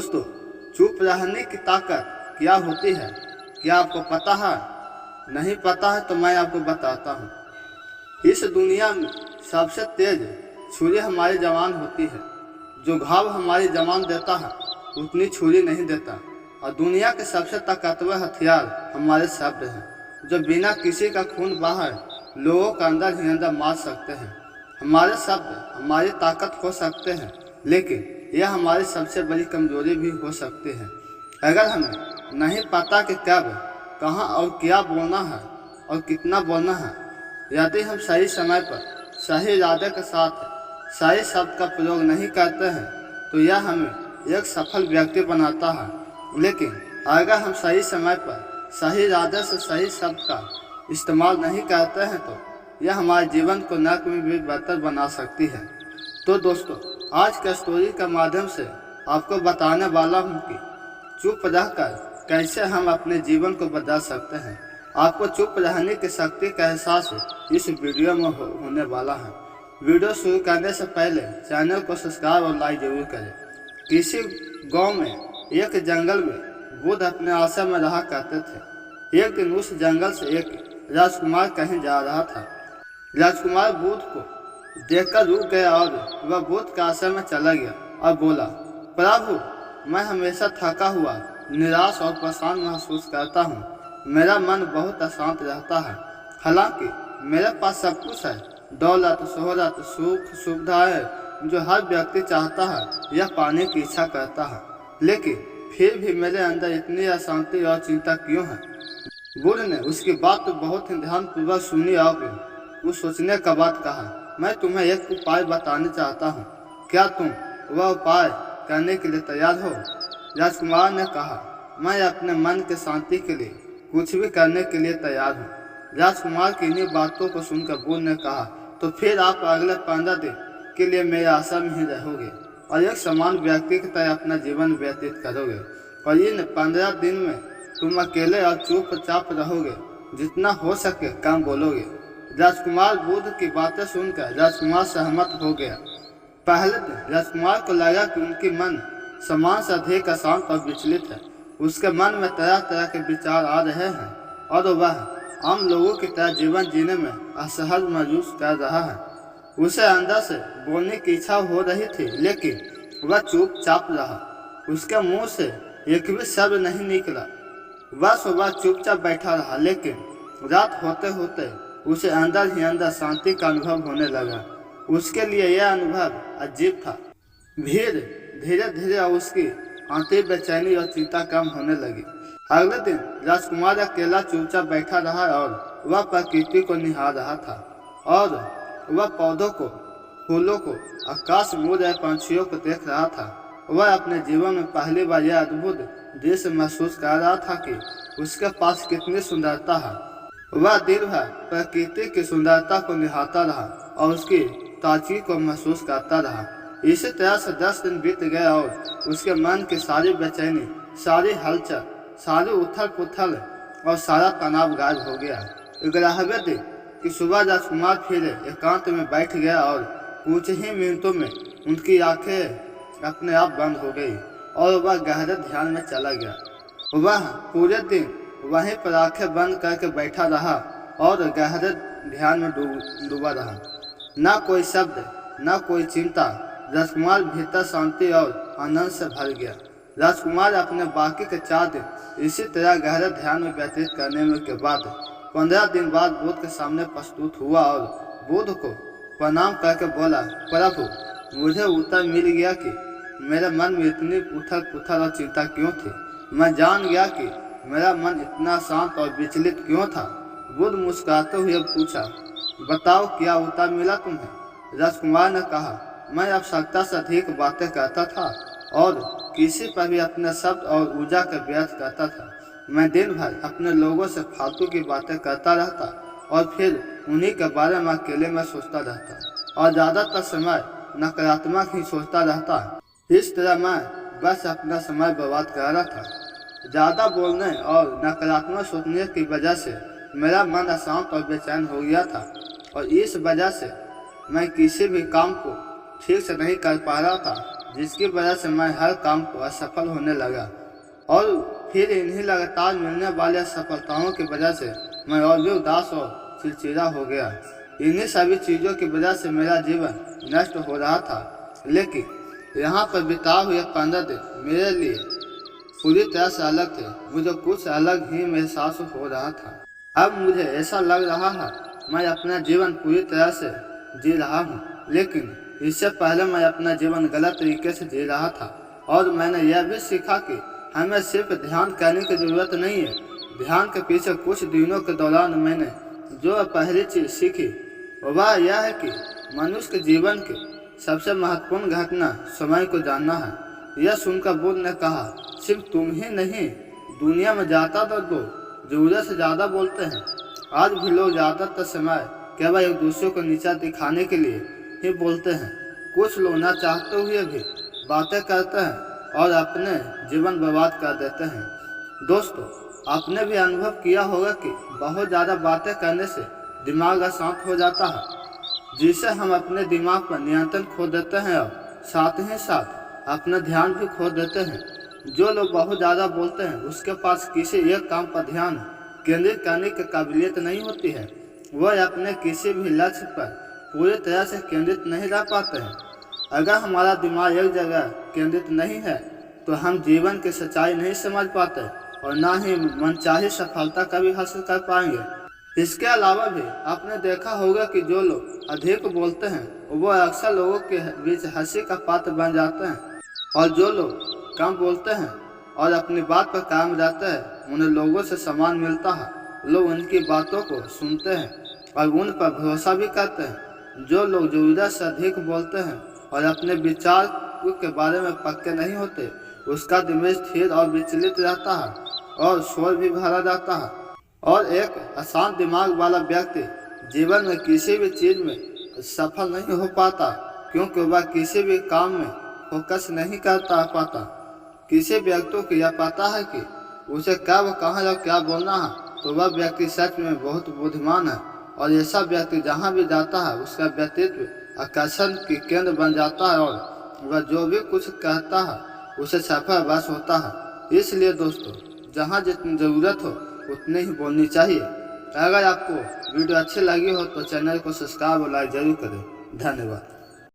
दोस्तों, चुप रहने की ताकत क्या होती है, क्या आपको पता है? नहीं पता है तो मैं आपको बताता हूँ। इस दुनिया में सबसे तेज छुरी हमारी जवान होती है। जो घाव हमारी जवान देता है उतनी छुरी नहीं देता। और दुनिया के सबसे ताकतवर हथियार हमारे शब्द हैं, जो बिना किसी का खून बहाए लोगों का अंदर ही अंदर मार सकते हैं। हमारे शब्द हमारी ताकत हो सकते हैं, लेकिन यह हमारी सबसे बड़ी कमजोरी भी हो सकती है। अगर हमें नहीं पता कि कब, कहाँ और क्या बोलना है और कितना बोलना है, यदि हम सही समय पर सही इरादे के साथ सही शब्द का प्रयोग नहीं करते हैं तो यह हमें एक सफल व्यक्ति बनाता है। लेकिन अगर हम सही समय पर सही इरादे से सही शब्द का इस्तेमाल नहीं करते हैं तो यह हमारे जीवन को नर्क में भी बेहतर बना सकती है। तो दोस्तों, आज का स्टोरी के माध्यम से आपको बताने वाला हूँ कि चुप रहकर कैसे हम अपने जीवन को बदल सकते हैं। आपको चुप रहने की शक्ति का एहसास इस वीडियो में होने वाला है। वीडियो शुरू करने से पहले चैनल को सब्सक्राइब और लाइक जरूर करें। किसी गांव में एक जंगल में बुद्ध अपने आश्रम में रहा करते थे। एक दिन उस जंगल से एक राजकुमार कहीं जा रहा था। राजकुमार बुद्ध को देखकर रुक गया और वह बुद्ध के आश्रम में चला गया और बोला, प्रभु, मैं हमेशा थका हुआ, निराश और परेशान महसूस करता हूँ। मेरा मन बहुत अशांत रहता है। हालांकि मेरे पास सब कुछ है, दौलत, शोहरत, सुख, सुविधाएं जो हर व्यक्ति चाहता है या पाने की इच्छा करता है, लेकिन फिर भी मेरे अंदर इतनी अशांति और चिंता क्यों है? बुद्ध ने उसकी बात तो बहुत ही ध्यानपूर्वक सुनी और वो सोचने का बात कहा, मैं तुम्हें एक उपाय बताने चाहता हूँ। क्या तुम वह उपाय करने के लिए तैयार हो? राजकुमार ने कहा, मैं अपने मन के शांति के लिए कुछ भी करने के लिए तैयार हूँ। राजकुमार की इन्हीं बातों को सुनकर बुद्ध ने कहा, तो फिर आप अगले 15 दिन के लिए मेरे आश्रम में ही रहोगे और एक समान व्यक्ति की तरह अपना जीवन व्यतीत करोगे। और इन 15 दिन में तुम अकेले और चुपचाप रहोगे, जितना हो सके कम बोलोगे। राजकुमार बुद्ध की बातें सुनकर राजकुमार सहमत हो गया। पहले दिन राजकुमार को लगा कि उनकी मन समान से अधिक अशांत और विचलित है। उसके मन में तरह तरह के विचार आ रहे हैं और वह आम लोगों की तरह जीवन जीने में असहज महसूस कर रहा है। उसे अंदर से बोलने की इच्छा हो रही थी, लेकिन वह चुपचाप रहा। उसके मुंह से एक भी शब्द नहीं निकला। वह सुबह चुपचाप बैठा रहा, लेकिन रात होते होते उसे अंदर ही अंदर शांति का अनुभव होने लगा। उसके लिए यह अनुभव अजीब था। धीरे धीरे उसकी आंतरिक बेचैनी और चिंता कम होने लगी। अगले दिन राजकुमार अकेला चुपचाप बैठा रहा और वह प्रकृति को निहार रहा था। और वह पौधों को, फूलों को, आकाश, मोर और पंछियों को देख रहा था। वह अपने जीवन में पहली बार यह अद्भुत दृश्य महसूस कर रहा था कि उसके पास कितनी सुंदरता है। वह दिन भर प्रकृति की सुंदरता को निहारता रहा और उसकी ताजगी को महसूस करता रहा। इसी तरह से 10 दिन बीत गए और उसके मन की सारी बेचैनी, सारी हलचल, सारी उथल पुथल और सारा तनाव गायब हो गया। 11वें दिन की सुबह राजकुमार फिर एकांत में बैठ गया और कुछ ही मिनटों में उनकी आंखें अपने आप बंद हो गई और वह गहरे ध्यान में चला गया। वह पूरे दिन वहीं पर आंखें बंद करके बैठा रहा और गहरे ध्यान में डूबा रहा। न कोई शब्द, न कोई चिंता। राजकुमार भीतर शांति और आनंद से भर गया। राजकुमार अपने बाकी के 4 दिन इसी तरह गहरे ध्यान में व्यतीत करने में के बाद 15 दिन बाद बुद्ध के सामने प्रस्तुत हुआ और बुद्ध को प्रणाम करके बोला, प्रभु, मुझे उत्तर मिल गया कि मेरे मन में इतनी उथल पुथल और चिंता क्यों थी। मैं जान गया कि मेरा मन इतना शांत और विचलित क्यों था। बुद्ध मुस्कुराते हुए पूछा, बताओ, क्या उत्तर मिला तुम्हें? राजकुमार ने कहा, मैं आवश्यकता से अधिक बातें करता था और किसी पर भी अपने शब्द और ऊर्जा का व्यर्थ करता था। मैं दिन भर अपने लोगों से फालतू की बातें करता रहता और फिर उन्हीं के बारे में अकेले में सोचता रहता और ज़्यादातर समय नकारात्मक ही सोचता रहता। इस तरह मैं बस अपना समय बर्बाद कर रहा था। ज़्यादा बोलने और नकारात्मक सोचने की वजह से मेरा मन अशांत और बेचैन हो गया था और इस वजह से मैं किसी भी काम को ठीक से नहीं कर पा रहा था जिसकी वजह से मैं हर काम को असफल होने लगा। और फिर इन्हीं लगातार मिलने वाली असफलताओं की वजह से मैं और भी उदास और चिड़चिड़ा हो गया। इन्हीं सभी चीज़ों की वजह से मेरा जीवन नष्ट हो रहा था। लेकिन यहाँ पर बिताए हुए 15 दिन मेरे लिए पूरी तरह से अलग थे। मुझे कुछ अलग ही महसूस हो रहा था। अब मुझे ऐसा लग रहा है मैं अपना जीवन पूरी तरह से जी रहा हूँ, लेकिन इससे पहले मैं अपना जीवन गलत तरीके से जी रहा था। और मैंने यह भी सीखा कि हमें सिर्फ ध्यान करने की ज़रूरत नहीं है। ध्यान के पीछे कुछ दिनों के दौरान मैंने जो पहली चीज़ सीखी वह यह है कि मनुष्य के जीवन की सबसे महत्वपूर्ण घटना समय को जानना है। यह सुनकर बुद्ध ने कहा, सिर्फ तुम ही नहीं, दुनिया में ज़्यादातर लोग ज़रूरत से ज़्यादा बोलते हैं। आज भी लोग ज़्यादातर समय केवल एक दूसरे को नीचा दिखाने के लिए ही बोलते हैं। कुछ लोग न चाहते हुए भी बातें करते हैं और अपने जीवन बर्बाद कर देते हैं। दोस्तों, आपने भी अनुभव किया होगा कि बहुत ज़्यादा बातें करने से दिमाग अशांत हो जाता है, जिससे हम अपने दिमाग पर नियंत्रण खो देते हैं और साथ ही साथ अपना ध्यान भी खो देते हैं। जो लोग बहुत ज़्यादा बोलते हैं उसके पास किसी एक काम पर ध्यान केंद्रित करने की काबिलियत नहीं होती है। वह अपने किसी भी लक्ष्य पर पूरी तरह से केंद्रित नहीं रह पाते हैं। अगर हमारा दिमाग एक जगह केंद्रित नहीं है तो हम जीवन की सच्चाई नहीं समझ पाते और ना ही मनचाही सफलता कभी हासिल कर पाएंगे। इसके अलावा भी आपने देखा होगा कि जो लोग अधिक बोलते हैं वो अक्सर लोगों के बीच हंसी का पात्र बन जाते हैं, और जो लोग कम बोलते हैं और अपनी बात पर कायम रहते हैं उन्हें लोगों से सम्मान मिलता है। लोग उनकी बातों को सुनते हैं और उन पर भरोसा भी करते हैं। जो लोग ज़रूरत से अधिक बोलते हैं और अपने विचार के बारे में पक्के नहीं होते, उसका दिमाग स्थिर और विचलित रहता है और शोर भी भरा जाता है। और एक अशांत दिमाग वाला व्यक्ति जीवन में किसी भी चीज़ में सफल नहीं हो पाता, क्योंकि वह किसी भी काम में फोकस नहीं करता पाता। किसी व्यक्ति को यह पता है कि उसे कब कहाँ और क्या बोलना है, तो वह व्यक्ति सच में बहुत बुद्धिमान है। और ऐसा व्यक्ति जहाँ भी जाता है उसका व्यक्तित्व आकर्षण की केंद्र बन जाता है और वह जो भी कुछ कहता है उसे सफल बस होता है। इसलिए दोस्तों, जहाँ जितनी ज़रूरत हो उतनी ही बोलनी चाहिए। अगर आपको वीडियो अच्छी लगी हो तो चैनल को सब्सक्राइब और लाइक जरूर करें। धन्यवाद।